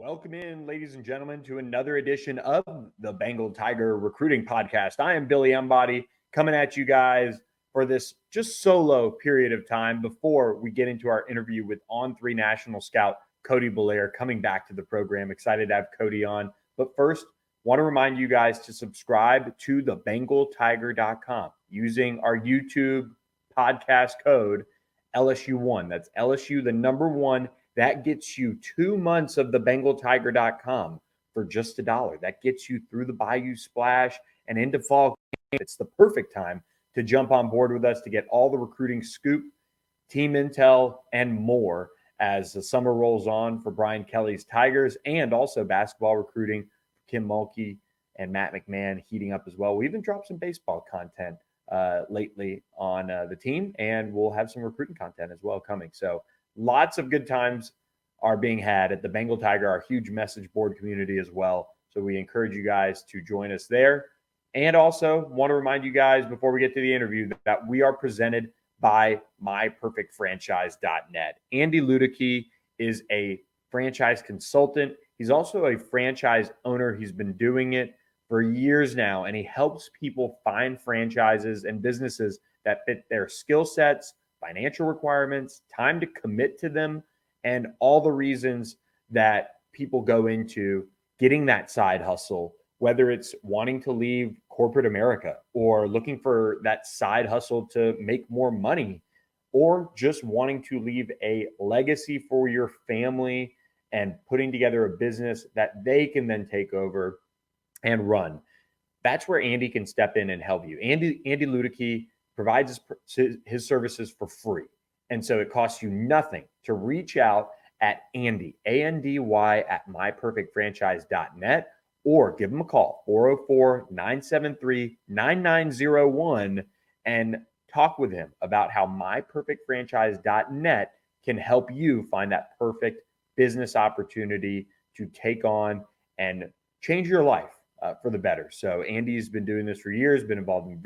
Welcome in, ladies and gentlemen, to another edition of the Bengal Tiger Recruiting Podcast. I am Billy Embody, coming at you guys for this just solo period of time before we get into our interview with On3 National Scout Cody Bellaire coming back to the program. Excited to have Cody on. But first, want to remind you guys to subscribe to the BengalTiger.com using our YouTube podcast code LSU1. That's LSU, the number one. That gets you 2 months of the BengalTiger.com for just $1. That gets you through the Bayou Splash and into fall. It's the perfect time to jump on board with us to get all the recruiting scoop, team intel, and more as the summer rolls on for Brian Kelly's Tigers, and also basketball recruiting. Kim Mulkey and Matt McMahon heating up as well. We even dropped some baseball content lately on the team, and we'll have some recruiting content as well coming. So lots of good times are being had at the Bengal Tiger, our huge message board community as well. So we encourage you guys to join us there. And also want to remind you guys before we get to the interview that we are presented by myperfectfranchise.net. Andy Ludicky is a franchise consultant. He's also a franchise owner. He's been doing it for years now, and he helps people find franchises and businesses that fit their skill sets, financial requirements, time to commit to them, and all the reasons that people go into getting that side hustle, whether it's wanting to leave corporate America or looking for that side hustle to make more money, or just wanting to leave a legacy for your family and putting together a business that they can then take over and run. That's where Andy can step in and help you. Andy Ludicky provides his services for free. And so it costs you nothing to reach out at Andy, A-N-D-Y, at myperfectfranchise.net, or give him a call, 404-973-9901, and talk with him about how myperfectfranchise.net can help you find that perfect business opportunity to take on and change your life for the better. So Andy's been doing this for years, been involved in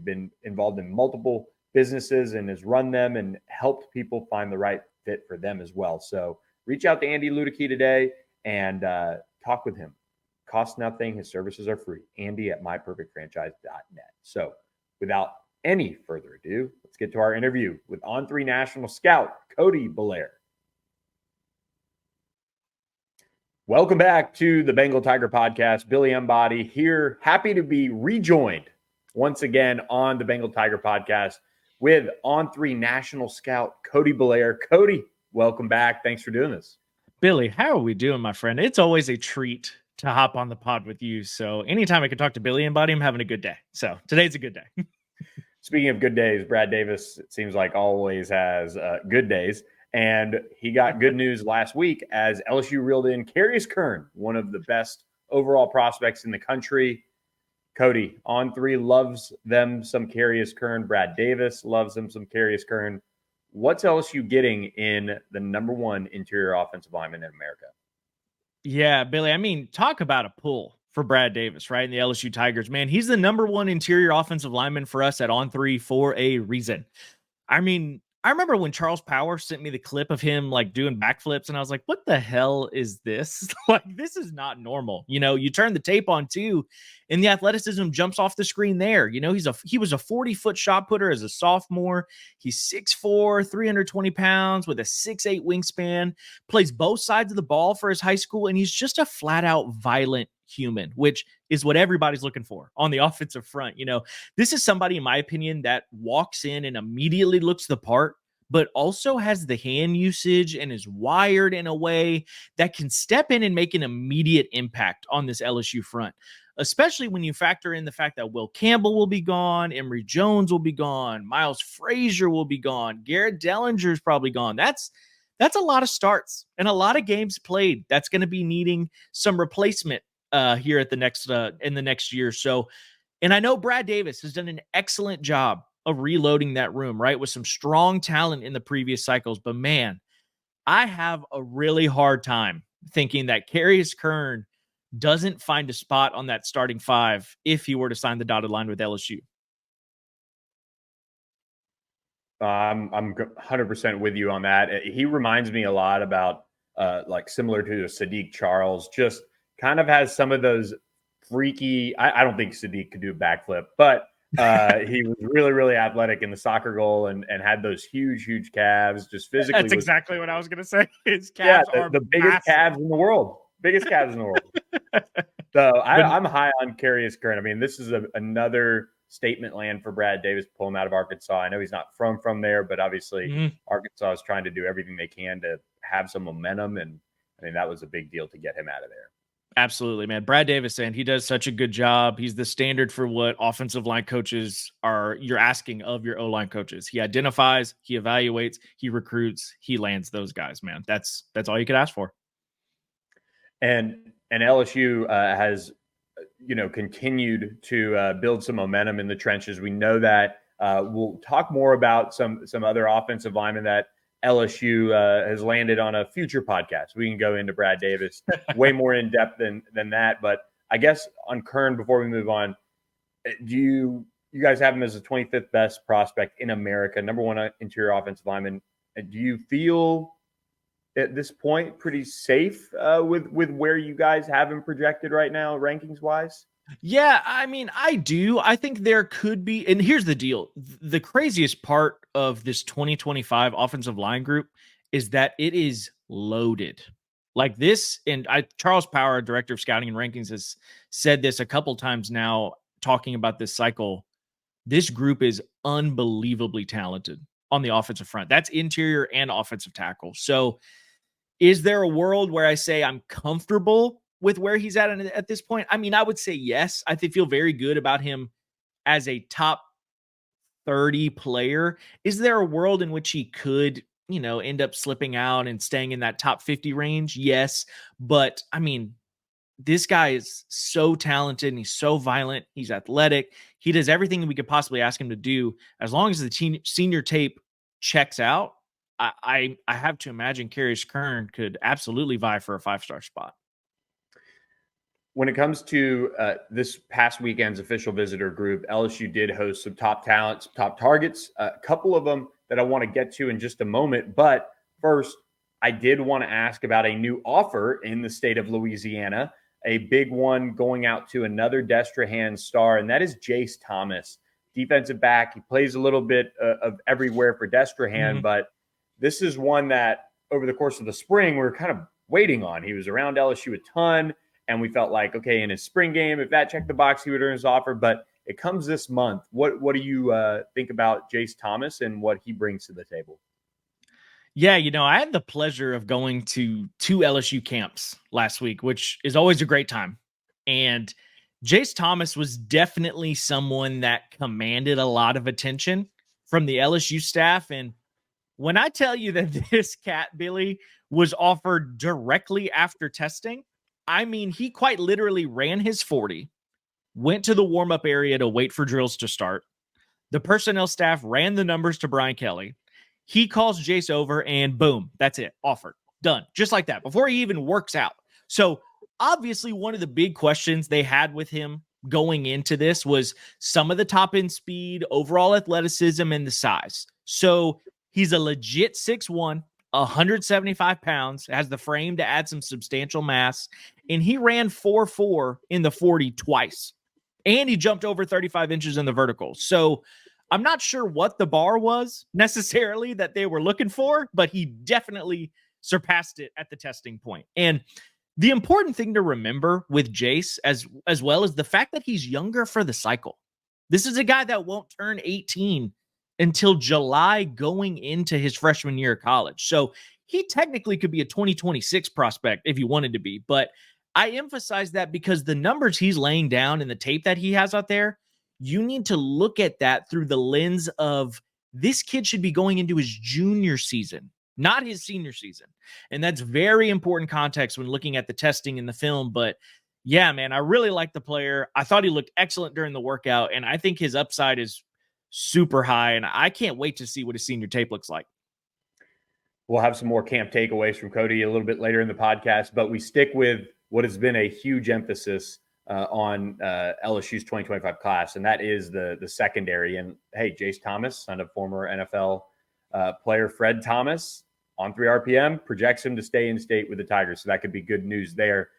been involved in multiple businesses and has run them and helped people find the right fit for them as well. So reach out to Andy Ludicky today and talk with him. Costs nothing. His services are free. Andy at myperfectfranchise.net. So without any further ado, let's get to our interview with On3 National Scout Cody Bellaire. Welcome back to the Bengal Tiger Podcast. Billy Embody here. Happy to be rejoined once again on the Bengal Tiger Podcast with On3 National Scout Cody Bellaire. Cody, welcome back. Thanks for doing this. Billy, how are we doing, my friend? It's always a treat to hop on the pod with you. So anytime I can talk to Billy Embody, I'm having a good day. So today's a good day. Speaking of good days, Brad Davis, it seems like always has good days. And he got good news last week as LSU reeled in Carius Curne, one of the best overall prospects in the country. Cody, On3 loves them some Carius Curne. Brad Davis loves them some Carius Curne. What's LSU getting in the number one interior offensive lineman in America? Yeah, Billy, I mean, talk about a pull for Brad Davis, right? And the LSU Tigers, man, he's the number one interior offensive lineman for us at On3 for a reason. I mean, I remember when Charles Power sent me the clip of him like doing backflips, and I was like, what the hell is this? Like, this is not normal. You know, you turn the tape on too, and the athleticism jumps off the screen there. You know, he was a 40-foot shot putter as a sophomore. He's 6'4", 320 pounds with a 6'8" wingspan, plays both sides of the ball for his high school, and he's just a flat out violent human, which is what everybody's looking for on the offensive front. You know, this is somebody, in my opinion, that walks in and immediately looks the part, but also has the hand usage and is wired in a way that can step in and make an immediate impact on this LSU front, especially when you factor in the fact that Will Campbell will be gone, Emory Jones will be gone, Miles Frazier will be gone, Garrett Dellinger is probably gone. That's a lot of starts and a lot of games played. That's going to be needing some replacement here at the next in the next year or so. And I know Brad Davis has done an excellent job of reloading that room, right, with some strong talent in the previous cycles. But man, I have a really hard time thinking that Carius Curne doesn't find a spot on that starting five if he were to sign the dotted line with LSU. I'm 100% with you on that. He reminds me a lot about like similar to Sadiq Charles, just kind of has some of those freaky. I don't think Sadiq could do a backflip, but he was really, really athletic in the soccer goal and had those huge calves. Just physically, That's exactly what I was going to say. His yeah, calves are the biggest massive. calves in the world. Biggest calves in the world. So I'm high on Carius Curne. I mean, this is another statement land for Brad Davis, pull him out of Arkansas. I know he's not from there, but obviously Arkansas is trying to do everything they can to have some momentum. And I mean, that was a big deal to get him out of there. Absolutely, man. Brad Davis, and he does such a good job. He's the standard for what offensive line coaches you're asking of your O-line coaches. He identifies, he evaluates, he recruits, he lands those guys, man. That's all you could ask for. And LSU has, continued to build some momentum in the trenches. We know that. We'll talk more about some other offensive linemen that LSU has landed on a future podcast. We can go into Brad Davis way more in depth than that. But I guess on Curne, before we move on, do you guys have him as the 25th best prospect in America, number one interior offensive lineman? Do you feel at this point pretty safe with where you guys have him projected right now, rankings wise? Yeah, I mean, I do. I think there could be, and here's the deal. The craziest part of this 2025 offensive line group is that it is loaded. Like this, and Charles Power, director of scouting and rankings, has said this a couple times now, talking about this cycle. This group is unbelievably talented on the offensive front. That's interior and offensive tackle. So is there a world where I say I'm comfortable with where he's at this point? I mean, I would say yes. I feel very good about him as a top 30 player. Is there a world in which he could, end up slipping out and staying in that top 50 range? Yes. But I mean, this guy is so talented and he's so violent. He's athletic. He does everything we could possibly ask him to do. As long as the senior tape checks out, I have to imagine Carius Curne could absolutely vie for a 5-star spot. When it comes to this past weekend's official visitor group, LSU did host some top talents, top targets, a couple of them that I want to get to in just a moment. But first, I did want to ask about a new offer in the state of Louisiana, a big one going out to another Destrehan star, and that is Jhase Thomas, defensive back. He plays a little bit of everywhere for Destrehan, but this is one that over the course of the spring, we were kind of waiting on. He was around LSU a ton. And we felt like, okay, in his spring game, if that checked the box, he would earn his offer. But it comes this month. What do you think about Jhase Thomas and what he brings to the table? Yeah, I had the pleasure of going to 2 LSU camps last week, which is always a great time. And Jhase Thomas was definitely someone that commanded a lot of attention from the LSU staff. And when I tell you that this cat, Billy, was offered directly after testing, I mean, he quite literally ran his 40, went to the warm-up area to wait for drills to start. The personnel staff ran the numbers to Brian Kelly. He calls Jhase over and boom, that's it. Offered. Done. Just like that, before he even works out. So obviously one of the big questions they had with him going into this was some of the top end speed, overall athleticism, and the size. So he's a legit 6'1", 175 pounds, has the frame to add some substantial mass, and he ran 4.4 in the 40 twice. And he jumped over 35 inches in the vertical. So I'm not sure what the bar was necessarily that they were looking for, but he definitely surpassed it at the testing point. And the important thing to remember with Jhase, as well, as the fact that he's younger for the cycle. This is a guy that won't turn 18 until July going into his freshman year of college. So he technically could be a 2026 prospect if he wanted to be. But I emphasize that because the numbers he's laying down and the tape that he has out there, you need to look at that through the lens of this kid should be going into his junior season, not his senior season. And that's very important context when looking at the testing in the film. But yeah, man, I really like the player. I thought he looked excellent during the workout, and I think his upside is super high, and I can't wait to see what his senior tape looks like. We'll have some more camp takeaways from Cody a little bit later in the podcast, but we stick with what has been a huge emphasis on LSU's 2025 class, and that is the secondary. And hey, Jhase Thomas, son of former NFL player Fred Thomas, On3 RPM projects him to stay in state with the Tigers. So that could be good news there.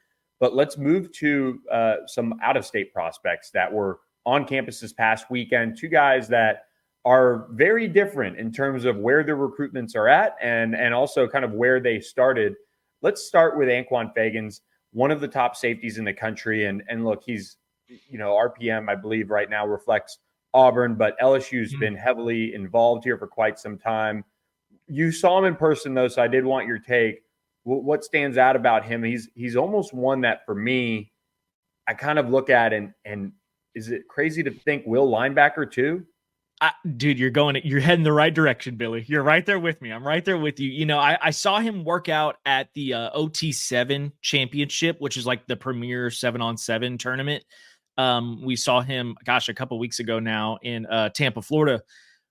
But let's move to some out-of-state prospects that were on campus this past weekend. Two guys that are very different in terms of where their recruitments are at and also kind of where they started. Let's start with Anquan Fagans, one of the top safeties in the country. And look, he's, RPM, I believe right now reflects Auburn, but LSU's been heavily involved here for quite some time. You saw him in person, though, so I did want your take. What stands out about him? He's almost one that, for me, I kind of look at and is it crazy to think Will linebacker too? Dude, you're heading the right direction, Billy. You're right there with me. I'm right there with you. I saw him work out at the OT7 championship, which is like the premier 7-on-7 tournament. We saw him, a couple weeks ago now in Tampa, Florida.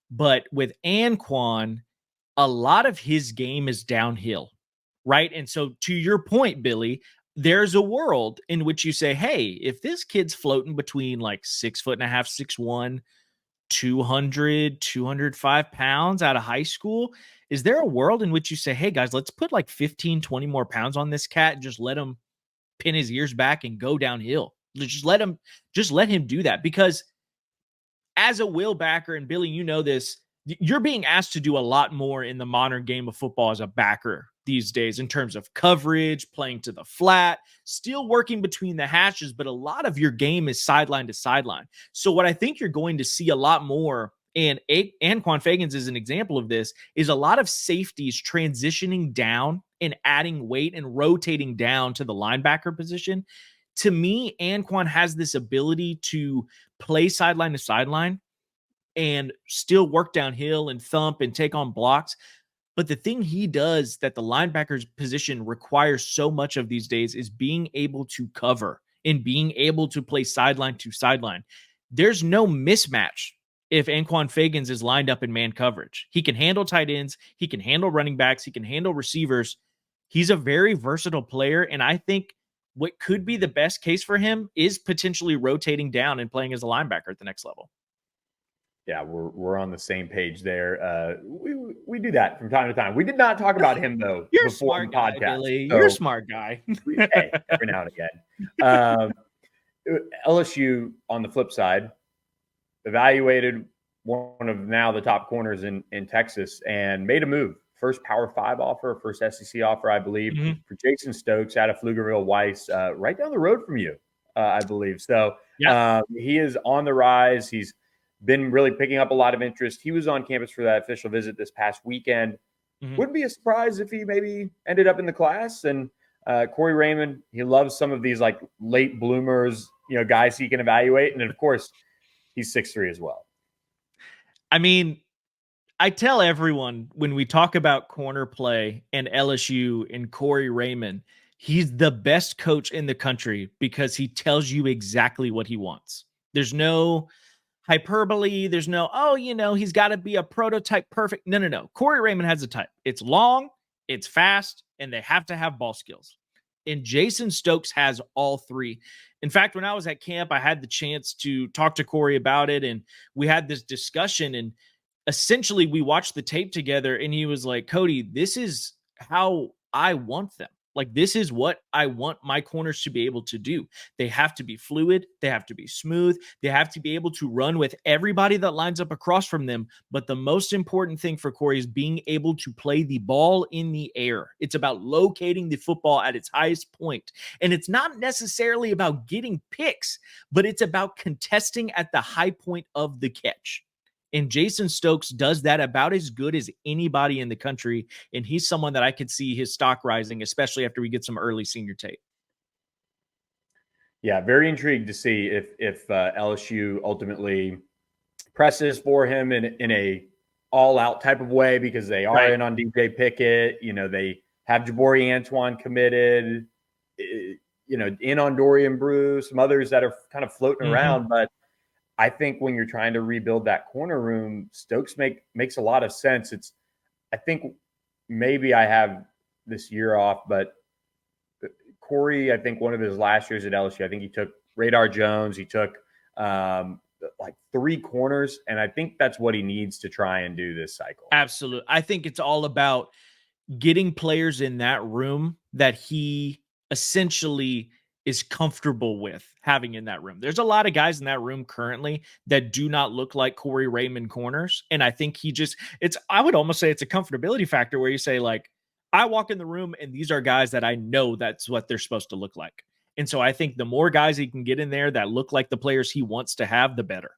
But with Anquan, a lot of his game is downhill, right? And so to your point, Billy, there's a world in which you say, hey, if this kid's floating between like 6'5", 6'1", 200, 205 pounds out of high school, is there a world in which you say, hey guys, let's put like 15, 20 more pounds on this cat and just let him pin his ears back and go downhill? Just let him do that. Because as a Will backer, and Billy, you know this, you're being asked to do a lot more in the modern game of football as a backer these days in terms of coverage, playing to the flat, still working between the hashes, but a lot of your game is sideline to sideline. So what I think you're going to see a lot more, and Anquan Fagans is an example of this, is a lot of safeties transitioning down and adding weight and rotating down to the linebacker position. To me, Anquan has this ability to play sideline to sideline and still work downhill and thump and take on blocks. But the thing he does that the linebacker's position requires so much of these days is being able to cover and being able to play sideline to sideline. There's no mismatch if Anquan Fagans is lined up in man coverage. He can handle tight ends. He can handle running backs. He can handle receivers. He's a very versatile player. And I think what could be the best case for him is potentially rotating down and playing as a linebacker at the next level. Yeah, we're on the same page there. We do that from time to time. We did not talk about him though. You're before a smart the guy, podcast. Billy. So, you're a smart guy. Hey, every now and again. LSU on the flip side evaluated one of now the top corners in Texas and made a move. First Power 5 offer, first SEC offer, I believe, for Jason Stokes out of Pflugerville Weiss, right down the road from you, I believe. So he is on the rise. He's been really picking up a lot of interest. He was on campus for that official visit this past weekend. Wouldn't be a surprise if he maybe ended up in the class. And Corey Raymond, he loves some of these like late bloomers, guys he can evaluate. And then, of course, he's 6'3" as well. I mean, I tell everyone when we talk about corner play and LSU and Corey Raymond, he's the best coach in the country because he tells you exactly what he wants. There's no hyperbole. There's no, he's got to be a prototype perfect. No. Corey Raymond has a type. It's long, it's fast, and they have to have ball skills. And Jason Stokes has all three. In fact, when I was at camp, I had the chance to talk to Corey about it, and we had this discussion, and essentially we watched the tape together, and he was like, Cody, this is how I want them. Like, this is what I want my corners to be able to do. They have to be fluid. They have to be smooth. They have to be able to run with everybody that lines up across from them. But the most important thing for Corey is being able to play the ball in the air. It's about locating the football at its highest point. And it's not necessarily about getting picks, but it's about contesting at the high point of the catch. And Jason Stokes does that about as good as anybody in the country. And he's someone that I could see his stock rising, especially after we get some early senior tape. Yeah, very intrigued to see if LSU ultimately presses for him in a all-out type of way, because they are in on DJ Pickett. They have Jabari Antoine committed, in on Dorian Brew, some others that are kind of floating around. But I think when you're trying to rebuild that corner room, Stokes makes a lot of sense. I think maybe I have this year off, but Corey, I think one of his last years at LSU, I think he took Radar Jones. He took like 3 corners, and I think that's what he needs to try and do this cycle. Absolutely. I think it's all about getting players in that room that he essentially is comfortable with having in that room. There's a lot of guys in that room currently that do not look like Corey Raymond corners. And I think I would almost say it's a comfortability factor where you say, like, I walk in the room and these are guys that I know that's what they're supposed to look like. And so I think the more guys he can get in there that look like the players he wants to have, the better.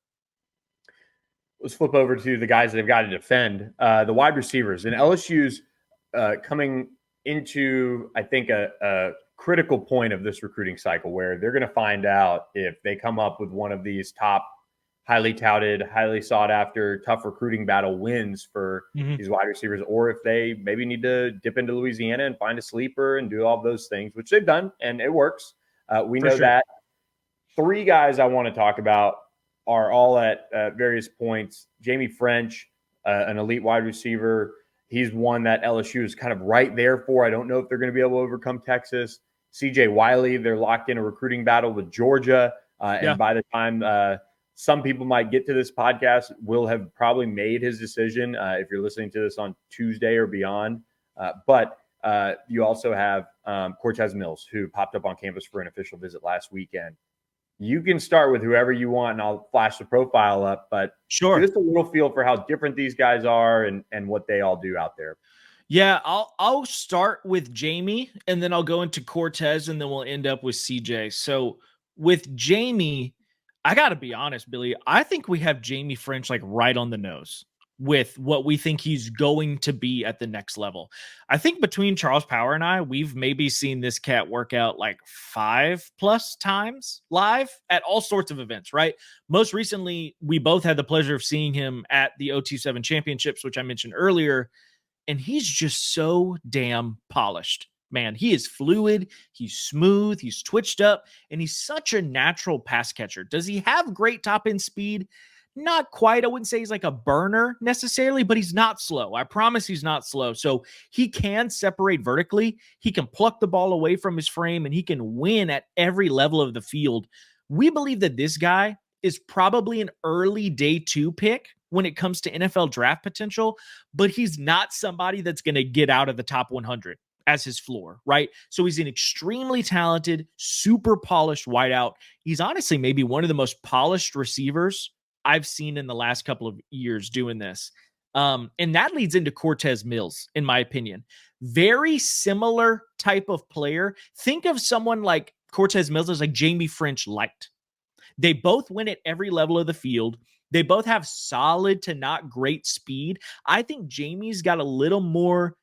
Let's flip over to the guys that have got to defend the wide receivers. And LSU's coming into, I think, a critical point of this recruiting cycle where they're going to find out if they come up with one of these top, highly touted, highly sought after, tough recruiting battle wins for these wide receivers, or if they maybe need to dip into Louisiana and find a sleeper and do all of those things, which they've done, and it works. We know that. Three guys I want to talk about are all at various points. Jamie French, an elite wide receiver. He's one that LSU is kind of right there for. I don't know if they're going to be able to overcome Texas. CJ Wiley, they're locked in a recruiting battle with Georgia. And by the time some people might get to this podcast, will have probably made his decision if you're listening to this on Tuesday or beyond. But you also have Cortez Mills, who popped up on campus for an official visit last weekend. You can start with whoever you want, and I'll flash the profile up. But sure, give us a little feel for how different these guys are and what they all do out there. Yeah, I'll start with Jamie, and then I'll go into Cortez, and then we'll end up with CJ. So with Jamie, I got to be honest, Billy, I think we have Jamie French like right on the nose with what we think he's going to be at the next level. I think between Charles Power and I, we've maybe seen this cat work out like 5+ times live at all sorts of events, right? Most recently, we both had the pleasure of seeing him at the OT7 championships, which I mentioned earlier. And he's just so damn polished, man. He is fluid. He's smooth. He's twitched up, and he's such a natural pass catcher. Does he have great top end speed? Not quite. I wouldn't say he's like a burner necessarily, but he's not slow. I promise he's not slow. So he can separate vertically. He can pluck the ball away from his frame, and he can win at every level of the field. We believe that this guy is probably an early day 2 pick when it comes to NFL draft potential, but he's not somebody that's going to get out of the top 100 as his floor, right? So he's an extremely talented, super polished wideout. He's honestly maybe one of the most polished receivers I've seen in the last couple of years doing this. And that leads into Cortez Mills, in my opinion. Very similar type of player. Think of someone like Cortez Mills as like Jamie French light. They both win at every level of the field. They both have solid to not great speed. I think Jamie's got a little more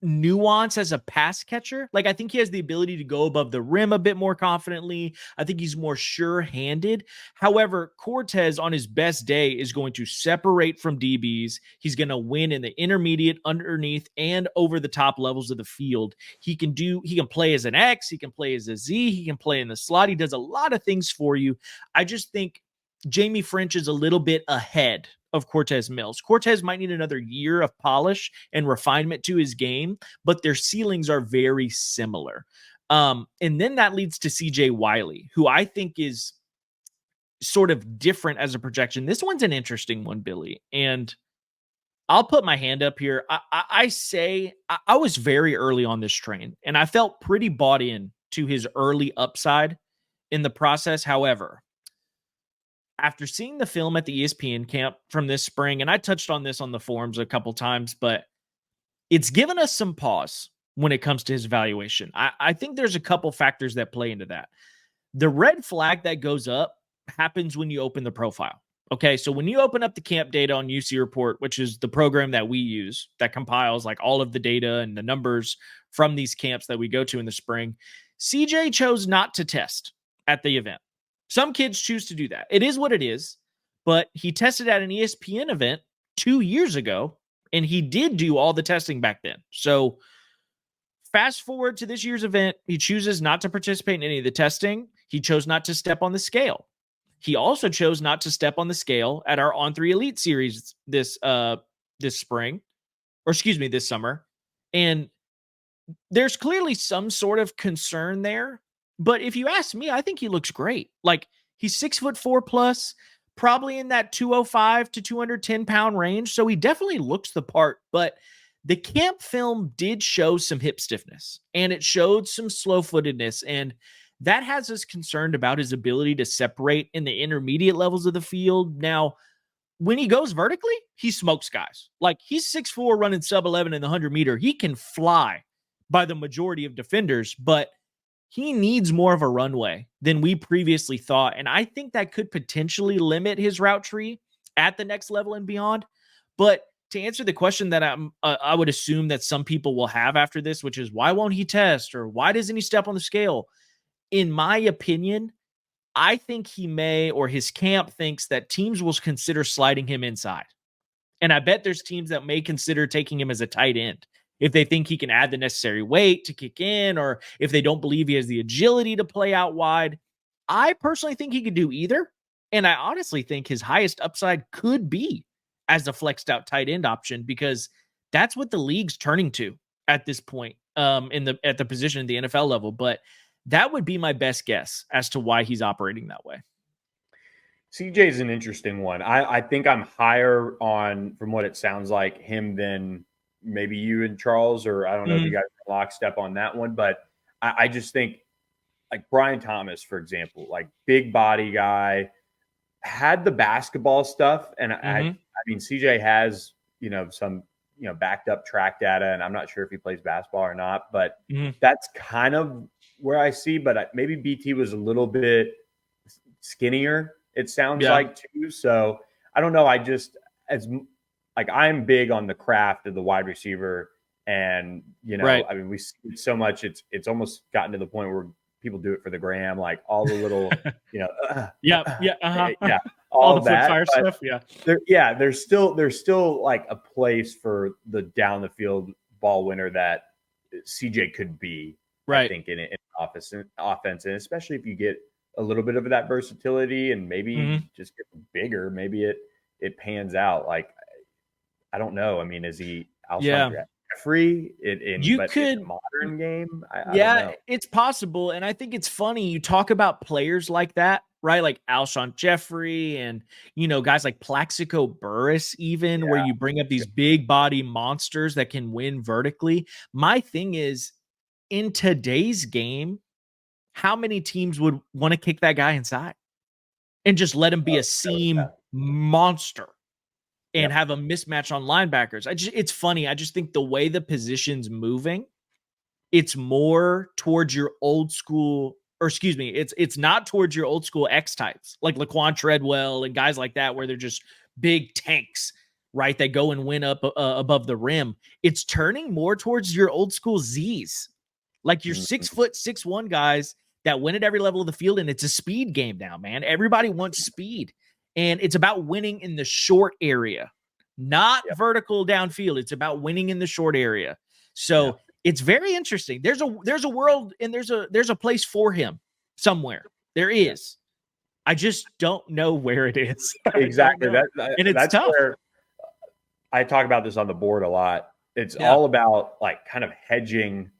nuance as a pass catcher. Like, I think he has the ability to go above the rim a bit more confidently. I think he's more sure-handed. However, Cortez on his best day is going to separate from DBs. He's going to win in the intermediate, underneath, and over the top levels of the field. He can play as an X. He can play as a Z. He can play in the slot. He does a lot of things for you. I just think Jamie French is a little bit ahead of Cortez Mills. Cortez might need another year of polish and refinement to his game, but their ceilings are very similar. And then that leads to CJ Wiley, who I think is sort of different as a projection. This one's an interesting one, Billy. And I'll put my hand up here. I was very early on this train, and I felt pretty bought in to his early upside in the process. However, after seeing the film at the ESPN camp from this spring, and I touched on this on the forums a couple times, but it's given us some pause when it comes to his evaluation. I think there's a couple factors that play into that. The red flag that goes up happens when you open the profile. Okay, so when you open up the camp data on UC Report, which is the program that we use that compiles like all of the data and the numbers from these camps that we go to in the spring, CJ chose not to test at the event. Some kids choose to do that. It is what it is, but he tested at an ESPN event 2 years ago, and he did do all the testing back then. So fast forward to this year's event, he chooses not to participate in any of the testing. He chose not to step on the scale. He also chose not to step on the scale at our On3 Elite series this spring, or excuse me, this summer. And there's clearly some sort of concern there. But if you ask me, I think he looks great. Like, he's 6'4" plus, probably in that 205 to 210 pound range. So he definitely looks the part. But the camp film did show some hip stiffness and it showed some slow-footedness, and that has us concerned about his ability to separate in the intermediate levels of the field. Now, when he goes vertically, he smokes guys. Like, he's 6'4", running sub 11 in the 100-meter. He can fly by the majority of defenders, but he needs more of a runway than we previously thought. And I think that could potentially limit his route tree at the next level and beyond. But to answer the question that I would assume that some people will have after this, which is why won't he test, or why doesn't he step on the scale? In my opinion, I think he may, or his camp thinks that teams will consider sliding him inside. And I bet there's teams that may consider taking him as a tight end if they think he can add the necessary weight to kick in, or if they don't believe he has the agility to play out wide. I personally think he could do either. And I honestly think his highest upside could be as a flexed out tight end option, because that's what the league's turning to at this point at the position at the NFL level. But that would be my best guess as to why he's operating that way. CJ is an interesting one. I think I'm higher on, from what it sounds like, him than maybe you and Charles, or I don't know if you guys are lockstep on that one, but I just think like Brian Thomas, for example, like big body guy, had the basketball stuff. And I mean, CJ has, some, backed up track data, and I'm not sure if he plays basketball or not, but that's kind of where I see, but maybe BT was a little bit skinnier, it sounds like too. So I don't know. I'm big on the craft of the wide receiver, and I mean, we see it so much. It's almost gotten to the point where people do it for the gram, like all the little, all the that fire stuff. There's still like a place for the down the field ball winner that CJ could be. Right. I think in offense, and especially if you get a little bit of that versatility and maybe just get bigger, maybe it pans out. Like, I don't know. I mean, is he Alshon Jeffrey in a modern game? I don't know. It's possible. And I think it's funny. You talk about players like that, right? Like Alshon Jeffrey and, guys like Plaxico Burress, even where you bring up these big body monsters that can win vertically. My thing is, in today's game, how many teams would want to kick that guy inside and just let him be a seam monster and have a mismatch on linebackers? It's funny. I just think the way the position's moving, it's more towards your old school, or excuse me, it's not towards your old school X types like Laquan Treadwell and guys like that, where they're just big tanks, right? They go and win up above the rim. It's turning more towards your old school Z's, like your 6'6" guys that win at every level of the field. And it's a speed game now, man. Everybody wants speed, and it's about winning in the short area, not vertical downfield. It's about winning in the short area. So it's very interesting. There's a world, and there's a place for him somewhere. There is. I just don't know where it is. Exactly. And it's tough. Where I talk about this on the board a lot. It's all about like kind of hedging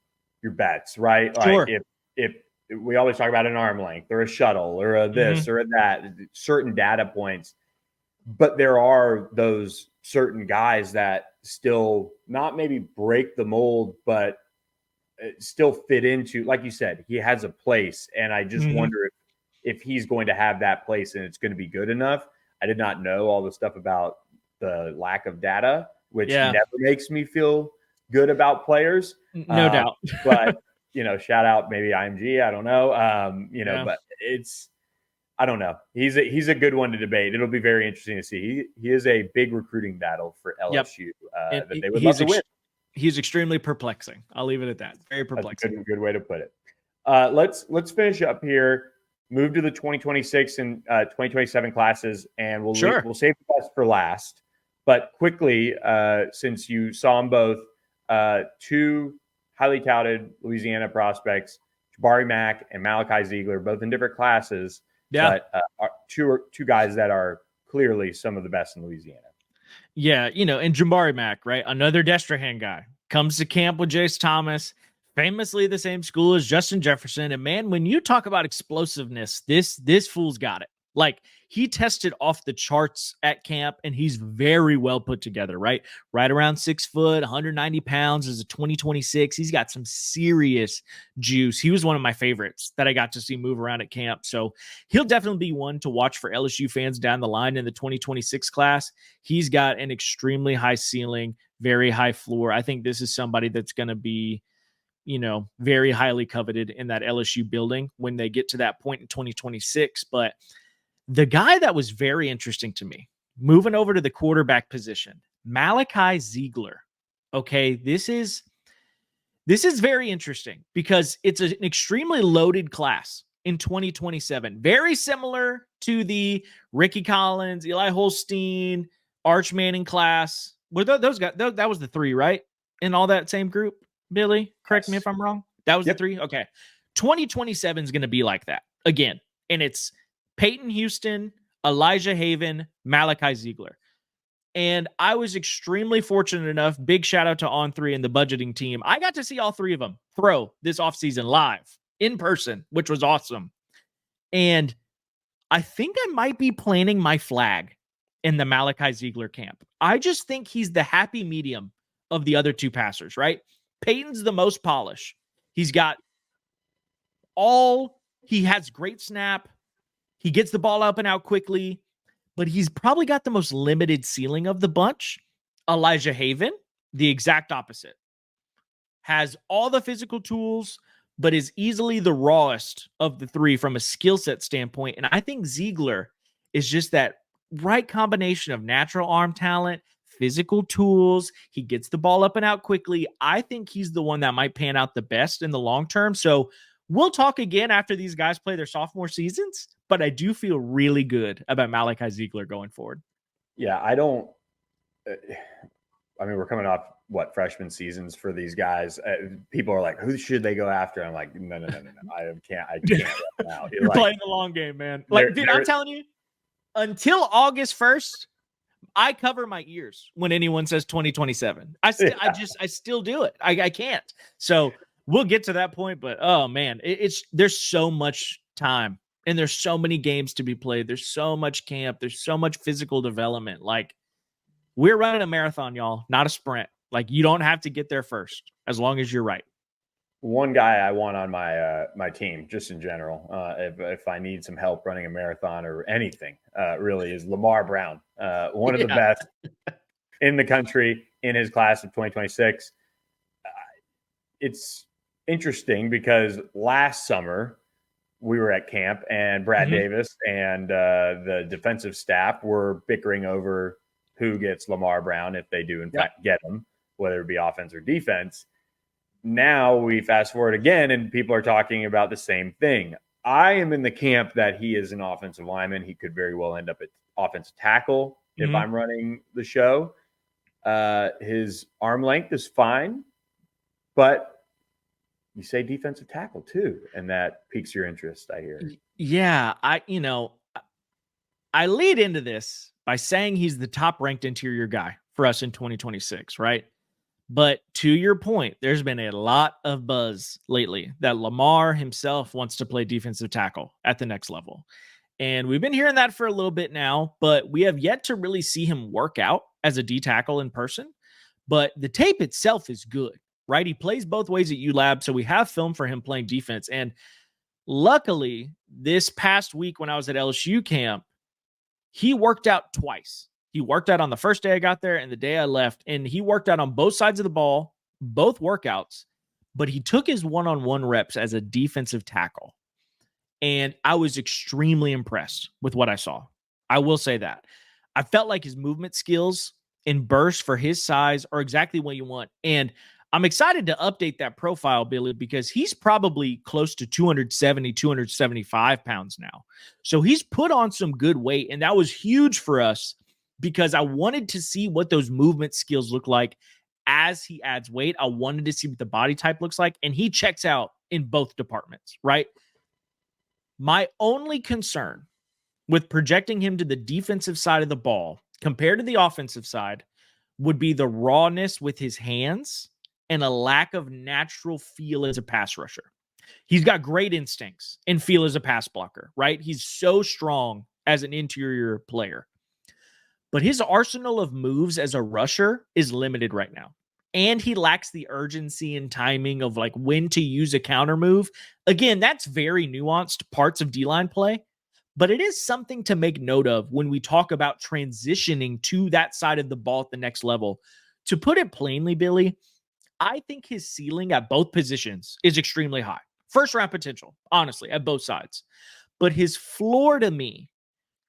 your bets, right? Like if we always talk about an arm length or a shuttle or a this or a that, certain data points, but there are those certain guys that still not maybe break the mold, but still fit into, like you said, he has a place. And I just wonder if he's going to have that place and it's going to be good enough. I did not know all the stuff about the lack of data, which never makes me feel good about players. No doubt. But, shout out maybe IMG. I don't know. But I don't know. He's a good one to debate. It'll be very interesting to see. He is a big recruiting battle for LSU that they would love to win. He's extremely perplexing. I'll leave it at that. Very perplexing. That's a good way to put it. Let's finish up here. Move to the 2026 and 2027 classes, and we'll save the best for last. But quickly, since you saw them both, two highly touted Louisiana prospects, Jabari Mack and Malachi Ziegler, both in different classes. But two guys that are clearly some of the best in Louisiana. Yeah, and Jabari Mack, right? Another Destrehan guy, comes to camp with Jhase Thomas, famously the same school as Justin Jefferson. And man, when you talk about explosiveness, this fool's got it. Like, he tested off the charts at camp, and he's very well put together, right? Right around 6 foot, 190 pounds as a 2026. He's got some serious juice. He was one of my favorites that I got to see move around at camp. So he'll definitely be one to watch for LSU fans down the line in the 2026 class. He's got an extremely high ceiling, very high floor. I think this is somebody that's going to be, very highly coveted in that LSU building when they get to that point in 2026. But the guy that was very interesting to me, moving over to the quarterback position, Malachi Ziegler. Okay, this is very interesting because it's an extremely loaded class in 2027. Very similar to the Ricky Collins, Eli Holstein, Arch Manning class. Were those guys? That was the 3, right? In all that same group, Billy? Correct me if I'm wrong. That was the 3? Okay. 2027 is going to be like that again. And it's Peyton Houston, Elijah Haven, Malachi Ziegler. And I was extremely fortunate enough, big shout out to On3 and the budgeting team. I got to see all 3 of them throw this offseason live in person, which was awesome. And I think I might be planting my flag in the Malachi Ziegler camp. I just think he's the happy medium of the other 2 passers, right? Peyton's the most polish. He has great snap. He gets the ball up and out quickly, but he's probably got the most limited ceiling of the bunch. Elijah Haven, the exact opposite. Has all the physical tools, but is easily the rawest of the 3 from a skill set standpoint. And I think Ziegler is just that right combination of natural arm talent, physical tools. He gets the ball up and out quickly. I think he's the one that might pan out the best in the long term. So we'll talk again after these guys play their sophomore seasons, but I do feel really good about Malachi Ziegler going forward. Yeah, we're coming off freshman seasons for these guys. People are like, who should they go after? I'm like, no. I can't right now. You're playing the long game, man. I'm telling you, until August 1st, I cover my ears when anyone says 2027. I still do it. I can't. So we'll get to that point, but oh man, there's so much time and there's so many games to be played. There's so much camp. There's so much physical development. Like, we're running a marathon, y'all, not a sprint. Like, you don't have to get there first as long as you're right. One guy I want on my team, just in general, if I need some help running a marathon or anything, really is Lamar Brown, one of the best in the country in his class of 2026. It's interesting because last summer we were at camp and Brad Davis and the defensive staff were bickering over who gets Lamar Brown if they do in fact get him, whether it be offense or defense. Now we fast forward again and people are talking about the same thing. I am in the camp that he is an offensive lineman. He could very well end up at offensive tackle if I'm running the show. His arm length is fine, but you say defensive tackle too, and that piques your interest, I hear. Yeah, I lead into this by saying he's the top ranked interior guy for us in 2026, right? But to your point, there's been a lot of buzz lately that Lamar himself wants to play defensive tackle at the next level. And we've been hearing that for a little bit now, but we have yet to really see him work out as a D tackle in person. But the tape itself is good, right? He plays both ways at ULab, so we have film for him playing defense. And luckily, this past week when I was at LSU camp, he worked out twice. He worked out on the first day I got there and the day I left, and he worked out on both sides of the ball, both workouts, but he took his one-on-one reps as a defensive tackle. And I was extremely impressed with what I saw. I will say that. I felt like his movement skills and burst for his size are exactly what you want. And I'm excited to update that profile, Billy, because he's probably close to 270, 275 pounds now. So he's put on some good weight, and that was huge for us because I wanted to see what those movement skills look like as he adds weight. I wanted to see what the body type looks like, and he checks out in both departments, right? My only concern with projecting him to the defensive side of the ball compared to the offensive side would be the rawness with his hands and a lack of natural feel as a pass rusher. He's got great instincts and feel as a pass blocker, right? He's so strong as an interior player. But his arsenal of moves as a rusher is limited right now. And he lacks the urgency and timing of like when to use a counter move. Again, that's very nuanced parts of D-line play, but it is something to make note of when we talk about transitioning to that side of the ball at the next level. To put it plainly, Billy, I think his ceiling at both positions is extremely high. First round potential, honestly, at both sides. But his floor to me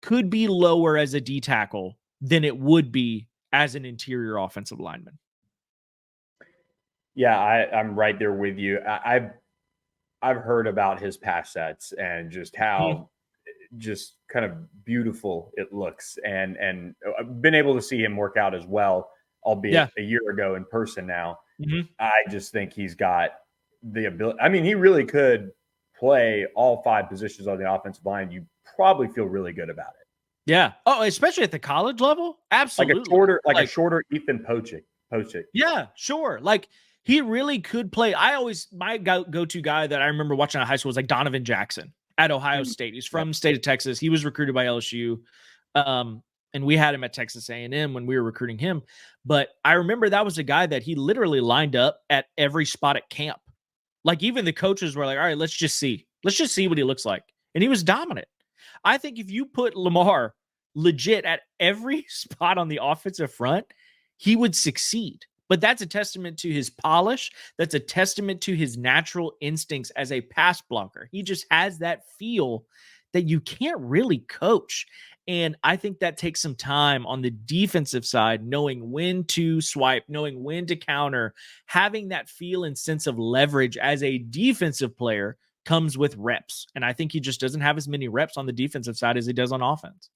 could be lower as a D tackle than it would be as an interior offensive lineman. Yeah, I'm right there with you. I've heard about his pass sets and just how just kind of beautiful it looks, and I've been able to see him work out as well, albeit a year ago in person now. I just think he's got the ability. I mean, he really could play all 5 positions on the offensive line. You probably feel really good about it. Yeah. Oh, especially at the college level? Absolutely. Like a shorter Ethan Pochik. Yeah, sure. Like he really could play. My go-to guy that I remember watching at high school was like Donovan Jackson at Ohio State. He's from the state of Texas. He was recruited by LSU. And we had him at Texas A&M when we were recruiting him. But I remember that was a guy that he literally lined up at every spot at camp. Like even the coaches were like, all right, let's just see what he looks like. And he was dominant. I think if you put Lamar legit at every spot on the offensive front, he would succeed. But that's a testament to his polish. That's a testament to his natural instincts as a pass blocker. He just has that feel that you can't really coach. And I think that takes some time on the defensive side, knowing when to swipe, knowing when to counter, having that feel and sense of leverage as a defensive player comes with reps. And I think he just doesn't have as many reps on the defensive side as he does on offense.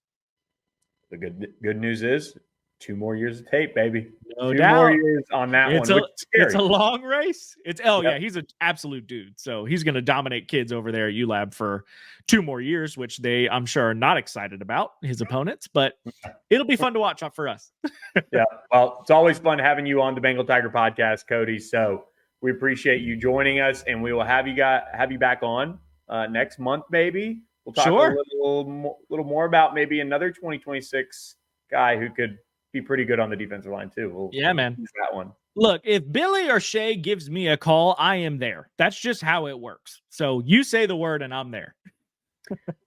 The good news is 2 more years of tape, baby. No 2 doubt. more years on that one. It's a long race. Yeah, he's an absolute dude. So he's going to dominate kids over there at ULAB for 2 more years, which they, I'm sure, are not excited about, his opponents, but it'll be fun to watch for us. Yeah. Well, it's always fun having you on the Bengal Tiger Podcast, Cody. So we appreciate you joining us, and we will have you back on next month, maybe. We'll talk a little more about maybe another 2026 guy who could be pretty good on the defensive line too. Man. Use that one. Look, if Billy or Shay gives me a call, I am there. That's just how it works. So you say the word and I'm there.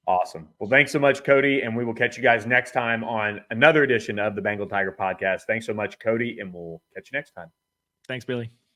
Awesome. Well, thanks so much, Cody. And we will catch you guys next time on another edition of the Bengal Tiger Podcast. Thanks so much, Cody. And we'll catch you next time. Thanks, Billy.